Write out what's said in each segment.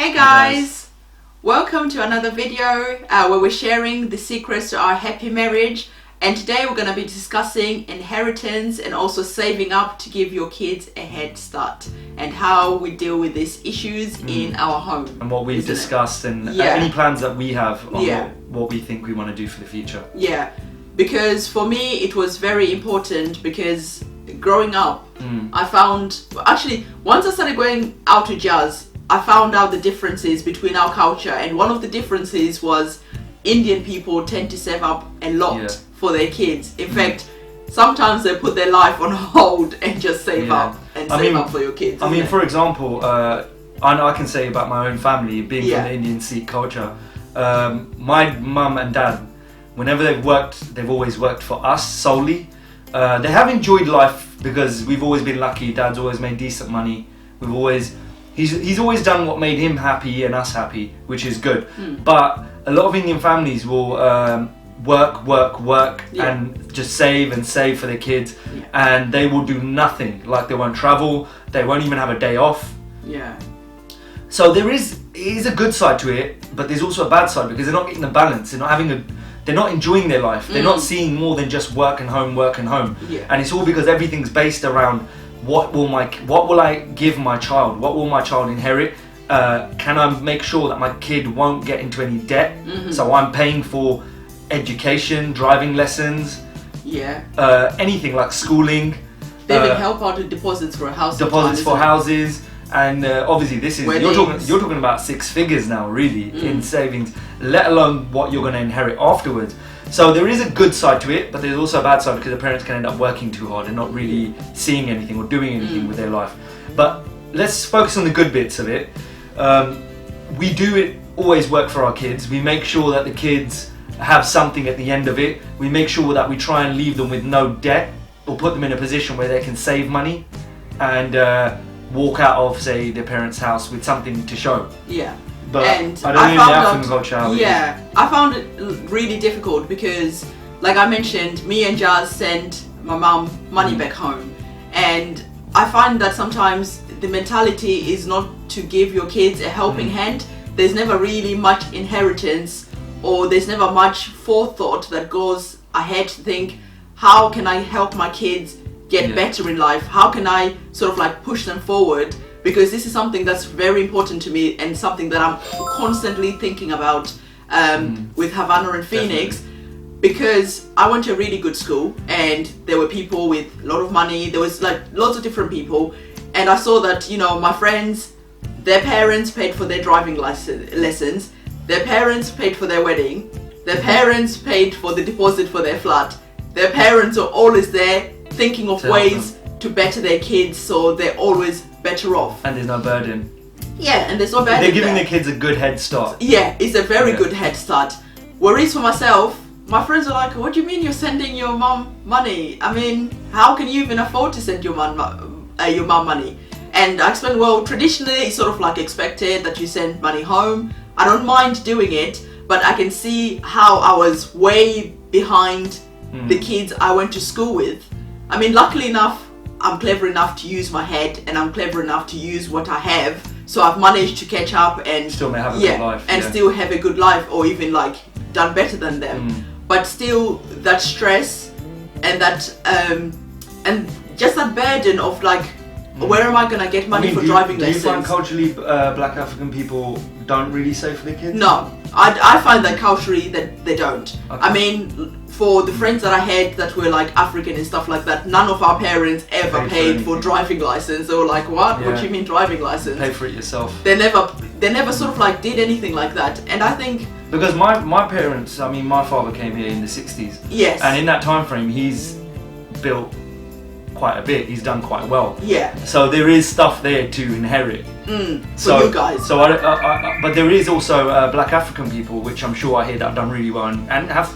Hey guys, welcome to another video where we're sharing the secrets to our happy marriage, and today we're going to be discussing inheritance and also saving up to give your kids a head start and how we deal with these issues in our home. And what we've discussed and any plans that we have on what we think we want to do for the future. Yeah, because for me it was very important because growing up I found, actually once I started going out to jazz, I found out the differences between our culture, and one of the differences was Indian people tend to save up a lot for their kids. In fact, sometimes they put their life on hold and just save up and save up for your kids. I mean, for example, I can say about my own family, being from the Indian Sikh culture, my mum and dad, whenever they've always worked for us solely. They have enjoyed life because we've always been lucky. Dad's always made decent money. He's always done what made him happy and us happy, which is good. But a lot of Indian families will work and just save for their kids, and they will do nothing. Like, they won't travel, they won't even have a day off. So there is a good side to it, but there's also a bad side because they're not getting the balance. They're not enjoying their life. They're not seeing more than just work and home. And it's all because everything's based around what will I give my child? What will my child inherit? Can I make sure that my kid won't get into any debt? So I'm paying for education, driving lessons, anything like schooling. They even help out with deposits for a house. Deposits for houses, and obviously this is you're talking about 6 figures now, really, in savings, let alone what you're going to inherit afterwards. So there is a good side to it, but there's also a bad side because the parents can end up working too hard and not really seeing anything or doing anything with their life. But let's focus on the good bits of it. We do always work for our kids. We make sure that the kids have something at the end of it. We make sure that we try and leave them with no debt, or put them in a position where they can save money and walk out of, say, their parents' house with something to show. But and I don't know in the African culture how it is. I found it really difficult because, like I mentioned, me and Jazz sent my mum money back home, and I find that sometimes the mentality is not to give your kids a helping hand. There's never really much inheritance, or there's never much forethought that goes ahead to think, how can I help my kids get better in life? How can I sort of like push them forward? Because this is something that's very important to me and something that I'm constantly thinking about with Havana and Phoenix. Because I went to a really good school and there were people with a lot of money. There was like lots of different people, and I saw that, you know, my friends, their parents paid for their driving lessons, their parents paid for their wedding, their parents paid for the deposit for their flat. Their parents are always there thinking of ways to better their kids, so they're always better off. And there's no burden. And there's no burden. They're giving their kids a good head start. It's a very good head start. Whereas for myself, my friends are like, what do you mean you're sending your mum money? I mean, how can you even afford to send your mum money? And I explained, well, traditionally it's sort of like expected that you send money home. I don't mind doing it, but I can see how I was way behind the kids I went to school with. I mean, luckily enough, I'm clever enough to use my head, and I'm clever enough to use what I have. So I've managed to catch up and still may have a good life. And still have a good life, or even like done better than them. But still, that stress and that and just that burden of like, where am I gonna get money for driving lessons? Do you find culturally black African people don't really save for their kids? No, I find that culturally that they don't. I mean, for the friends that I had that were like African and stuff like that, none of our parents ever paid for driving license. They were like, what? What do you mean driving license? Pay for it yourself. They never sort of like did anything like that. And I think because my parents, I mean, my father came here in the 60s. Yes. And in that time frame, he's built quite a bit. He's done quite well. So there is stuff there to inherit. For you guys. So but there is also black African people, which I'm sure I hear that have done really well and have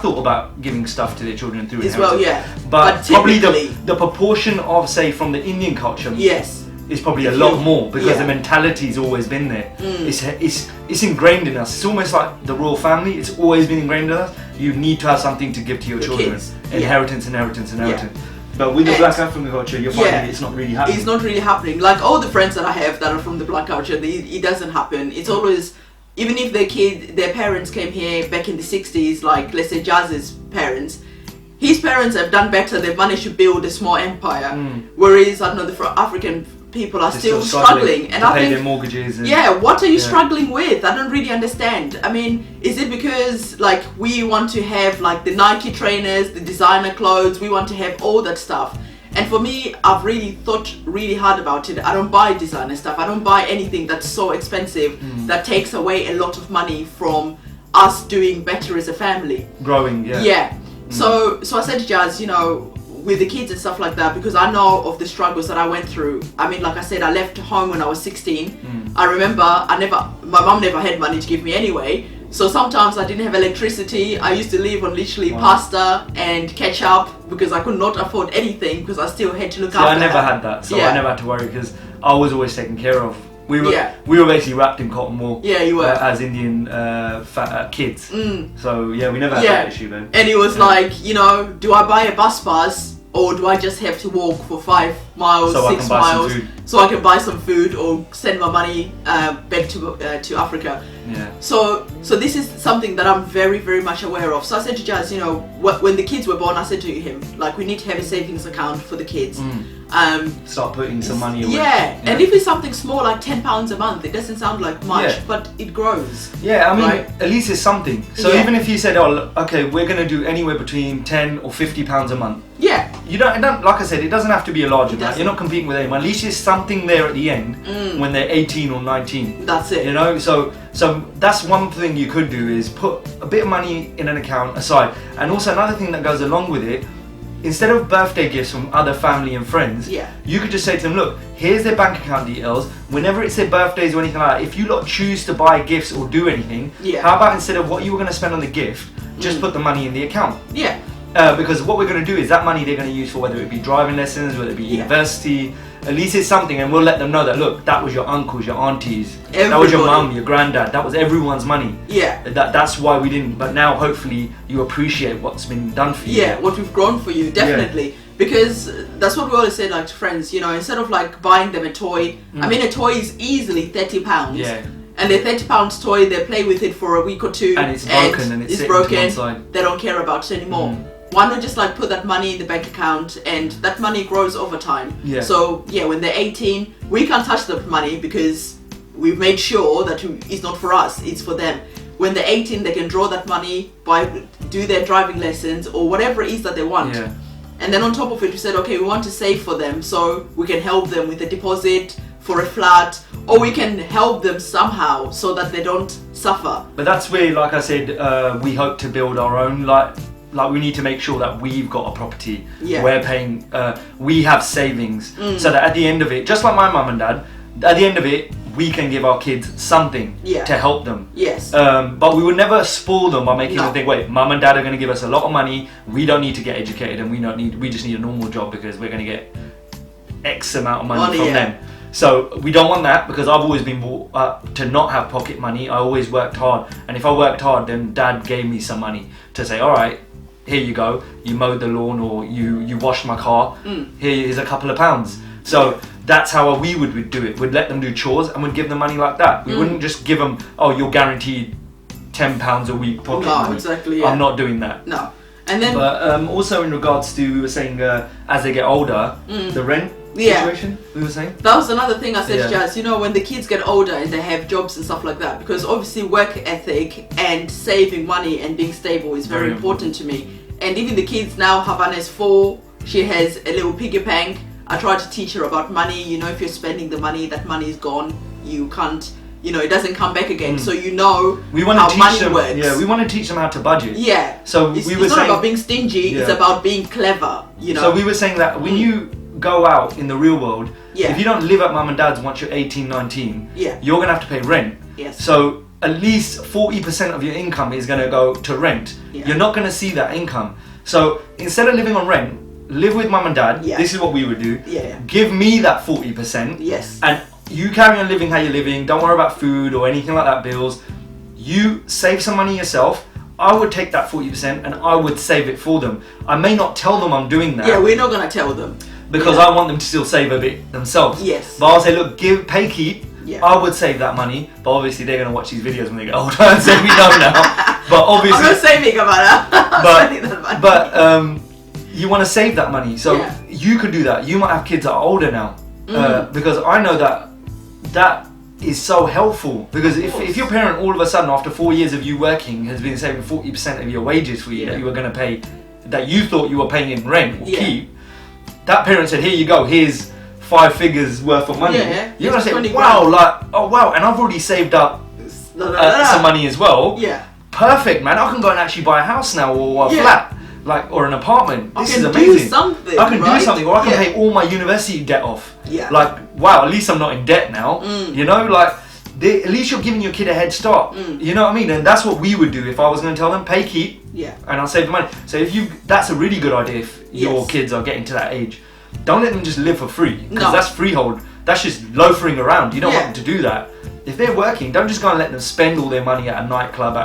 thought about giving stuff to their children through inheritance. Well, But probably the proportion of, say, from the Indian culture is probably a lot more, because the mentality's always been there. It's ingrained in us. It's almost like the royal family. It's always been ingrained in us. You need to have something to give to your children. Kids. Inheritance. But with the black African culture, you're finding it's not really happening. It's not really happening. Like all the friends that I have that are from the black culture, it doesn't happen. It's always, even if their parents came here back in the 60s, like let's say Jazz's parents, his parents have done better. They've managed to build a small empire. Whereas, I don't know, the African people are still struggling. And to pay their mortgages. And what are you struggling with? I don't really understand. I mean, is it because like we want to have like the Nike trainers, the designer clothes, we want to have all that stuff? And for me, I've really thought really hard about it. I don't buy designer stuff. I don't buy anything that's so expensive that takes away a lot of money from us doing better as a family. Growing, So I said to Jazz, you know, with the kids and stuff like that, because I know of the struggles that I went through. I mean, like I said, I left home when I was 16. I remember my mum never had money to give me anyway. So sometimes I didn't have electricity. I used to live on literally pasta and ketchup because I could not afford anything because I still had to look after I never had that, so I never had to worry because I was always taken care of. We were basically wrapped in cotton wool. Yeah, you were. As Indian kids. So we never had that issue then. And it was like, you know, do I buy a bus pass or do I just have to walk for 5 miles, 6 miles, so I can buy some food or send my money back to Africa? Yeah. So this is something that I'm very, very much aware of. So I said to Jazz, you know, when the kids were born, I said to him, like, we need to have a savings account for the kids. Start putting some money away. And if it's something small like £10 a month, it doesn't sound like much, but it grows. Yeah, I mean, at least it's something. So even if you said, oh, okay, we're going to do anywhere between £10 or £50 a month. Yeah. You don't, like I said, it doesn't have to be a large amount. You're not competing with anyone. At least there's something there at the end when they're 18 or 19. That's it. You know, so that's one thing you could do is put a bit of money in an account aside. And also another thing that goes along with it, instead of birthday gifts from other family and friends, you could just say to them, look, here's their bank account details. Whenever it's their birthdays or anything like that, if you lot choose to buy gifts or do anything, how about instead of what you were going to spend on the gift, just put the money in the account? Yeah. Because what we're going to do is that money they're going to use for whether it be driving lessons, whether it be university, at least it's something, and we'll let them know that, look, that was your uncles, your aunties, that was your mum, your granddad, that was everyone's money. Yeah. That's why we didn't, but now hopefully you appreciate what's been done for you. Yeah, what we've grown for you, definitely. Because that's what we always say, like, to friends, you know, instead of like buying them a toy, I mean, a toy is easily £30. Yeah. And the £30 toy, they play with it for a week or two, and it's broken, and it's broken. To one side. They don't care about it anymore. Why not just like put that money in the bank account, and that money grows over time? Yeah. So when they're 18, we can't touch the money because we've made sure that it's not for us, it's for them. When they're 18, they can draw that money, do their driving lessons or whatever it is that they want. Yeah. And then on top of it, we said, okay, we want to save for them, so we can help them with a deposit for a flat, or we can help them somehow so that they don't suffer. But that's where, like I said, we hope to build our own, like we need to make sure that we've got a property, we're paying, we have savings, so that at the end of it, just like my mum and dad, at the end of it, we can give our kids something to help them. Yes. But we would never spoil them by making them think, wait, mum and dad are going to give us a lot of money, we don't need to get educated, and we just need a normal job because we're going to get X amount of money from them. So we don't want that, because I've always been brought up to not have pocket money. I always worked hard, and if I worked hard, then dad gave me some money to say, all right, here you go, you mowed the lawn or you washed my car, here's a couple of pounds. So that's how we would do it. We'd let them do chores and we'd give them money like that. We wouldn't just give them, oh, you're guaranteed £10 a week pocket money. Exactly. I'm not doing that. No. And then, but also in regards to, we were saying as they get older, the rent situation, we were saying? That was another thing I said to Jazz, you know, when the kids get older and they have jobs and stuff like that, because obviously work ethic and saving money and being stable is very important to me. And even the kids now, Havana's 4, she has a little piggy bank. I try to teach her about money. You know, if you're spending the money, that money is gone. You can't, you know, it doesn't come back again. So you know how money works. Yeah, we want to teach them how to budget. Yeah. So it's not about being stingy, it's about being clever, you know. So we were saying that when you go out in the real world, if you don't live at mum and dad's once you're 18, 19, you're going to have to pay rent. Yes. So at least 40% of your income is going to go to rent. You're not going to see that income. So instead of living on rent, live with mum and dad. This is what we would do. Give me that 40%. Yes. And you carry on living how you're living. Don't worry about food or anything like that, bills. You save some money yourself. I would take that 40% and I would save it for them. I may not tell them I'm doing that. Yeah, we're not gonna tell them. Because I want them to still save a bit themselves. Yes. But I'll say, look, pay keep. Yeah. I would save that money, but obviously they're gonna watch these videos when they get older and say we know now. But obviously, I'm not saving about that. But you want to save that money, so Yeah. you could do that. You might have kids that are older now, because I know that is so helpful. Because if your parent all of a sudden after 4 years of you working has been saving 40% of your wages for you that you were going to pay, that you thought you were paying in rent or keep, that parent said, here you go, here's 5 figures worth of money. You're going to say, wow, like, oh wow, and I've already saved up some money as well. Yeah. Perfect, man. I can go and actually buy a house now or a flat, like, or an apartment. This is amazing. I can do something. I can do something, or I can pay all my university debt off. Yeah. Like, wow, at least I'm not in debt now. You know, like, at least you're giving your kid a head start. You know what I mean? And that's what we would do if I was going to tell them, pay keep. Yeah. And I'll save the money. So that's a really good idea if your kids are getting to that age. Don't let them just live for free, because that's freehold. That's just loafering around. You don't want them to do that. If they're working, don't just go and let them spend all their money at a nightclub,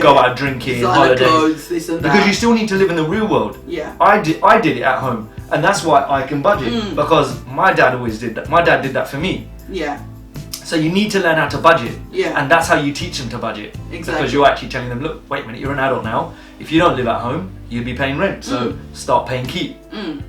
go out drinking, holidays. Clothes, this and that. Because you still need to live in the real world. Yeah. I did it at home, and that's why I can budget, because my dad always did that. My dad did that for me. Yeah. So you need to learn how to budget. Yeah. And that's how you teach them to budget. Exactly. Because you're actually telling them, look, wait a minute, you're an adult now. If you don't live at home, you'll be paying rent. So start paying keep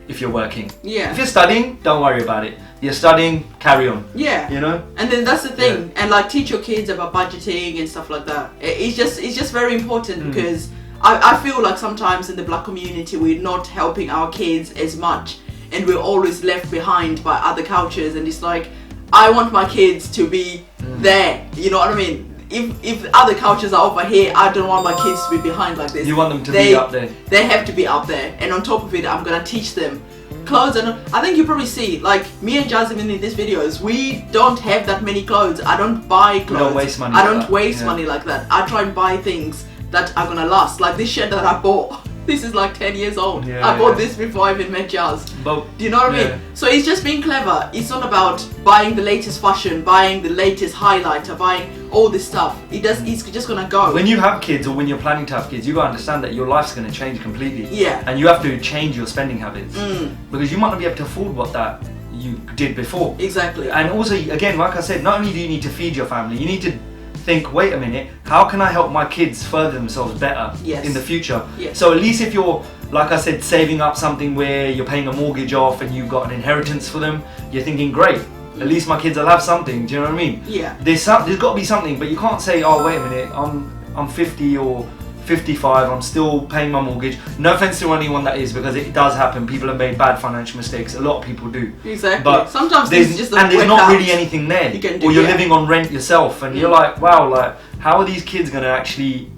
if you're working. Yeah. If you're studying, don't worry about it. You're studying, carry on. Yeah. You know? And then that's the thing. And like teach your kids about budgeting and stuff like that. It's just very important because I feel like sometimes in the black community we're not helping our kids as much, and we're always left behind by other cultures, and it's like I want my kids to be there. You know what I mean? If other cultures are over here, I don't want my kids to be behind like this. You want them to be up there. They have to be up there. And on top of it, I'm gonna teach them clothes. And I think you probably see, like me and Jasmine in these videos, we don't have that many clothes. I don't buy clothes. You don't waste money. I don't waste money like that. I try and buy things that are gonna last. Like this shirt that I bought. This is like 10 years old. I bought this before I even met Jazz. Do you know what I mean? So it's just being clever. It's not about buying the latest fashion, buying the latest highlighter, buying all this stuff. It's just gonna go. When you have kids, or when you're planning to have kids, you gotta understand that your life's gonna change completely. Yeah. And you have to change your spending habits. Because you might not be able to afford what that you did before. Exactly. And also, again, like I said, not only do you need to feed your family, you need to think, wait a minute, how can I help my kids further themselves better in the future? So at least if you're, like I said, saving up something where you're paying a mortgage off and you've got an inheritance for them, you're thinking, great, at least my kids will have something. Do you know what I mean? Yeah. There's got to be something, but you can't say, oh wait a minute, I'm 50 or 55, I'm still paying my mortgage. No offense to anyone that is, because it does happen. People have made bad financial mistakes. A lot of people do. Exactly. But sometimes there's just there's not really anything there. You can do, or you're living on rent yourself, and you're like, wow, like how are these kids gonna actually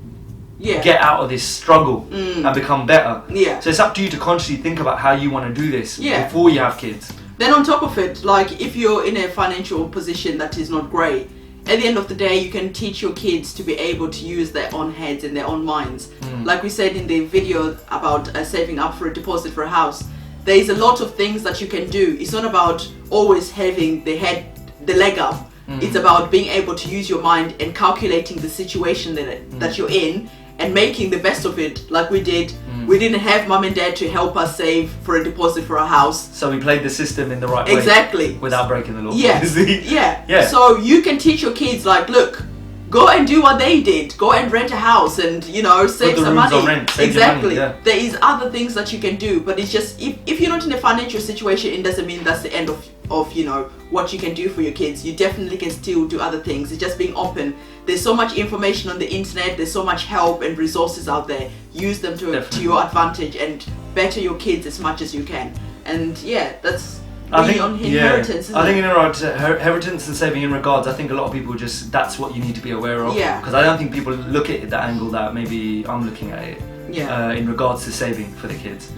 get out of this struggle and become better? Yeah. So it's up to you to consciously think about how you want to do this before you have kids. Then on top of it, like if you're in a financial position that is not great, at the end of the day, you can teach your kids to be able to use their own heads and their own minds. Like we said in the video about saving up for a deposit for a house, there is a lot of things that you can do. It's not about always having the leg up. It's about being able to use your mind and calculating the situation that you're in and making the best of it, like we did. We didn't have mum and dad to help us save for a deposit for a house. So we played the system in the right way. Exactly. Without breaking the law. Yeah. So you can teach your kids, like, look, go and do what they did. Go and rent a house and, save some money. On rent, save exactly. Money, There is other things that you can do, but it's just, if you're not in a financial situation, it doesn't mean that's the end of what you can do for your kids. You definitely can still do other things. It's just being open. There's so much information on the internet. There's so much help and resources out there. Use them to your advantage and better your kids as much as you can. And that's really on inheritance. I think in regards to inheritance and saving in regards, I think a lot of people that's what you need to be aware of. Yeah. Because I don't think people look at it that angle that maybe I'm looking at it. Yeah. In regards to saving for the kids.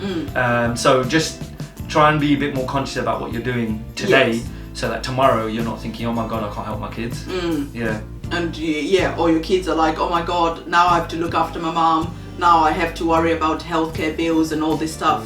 So just try and be a bit more conscious about what you're doing today, so that tomorrow you're not thinking, oh my god, I can't help my kids. Yeah. And or your kids are like, oh my god, now I have to look after my mom. Now I have to worry about healthcare bills and all this stuff,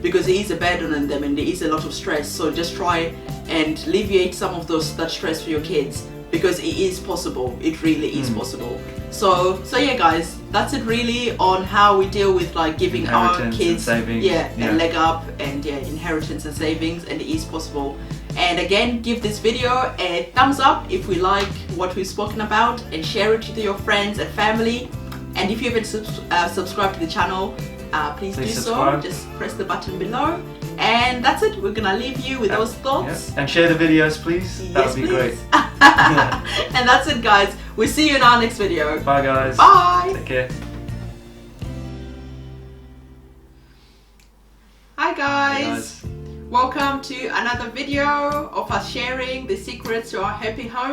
because it is a burden on them and there is a lot of stress. So just try and alleviate some of that stress for your kids, because it is possible. It really is possible. So yeah, guys, that's it really on how we deal with like giving our kids a leg up and inheritance and savings, and it is possible. And again, give this video a thumbs up if we like what we've spoken about, and share it with your friends and family. And if you haven't subscribed to the channel, please do subscribe. so. Just press the button below. And that's it. We're gonna leave you with those thoughts. And share the videos, please. Yes, that would be great. And that's it, guys. We'll see you in our next video. Bye, guys. Bye. Take care. Hi, guys. Welcome to another video of us sharing the secrets to our happy home.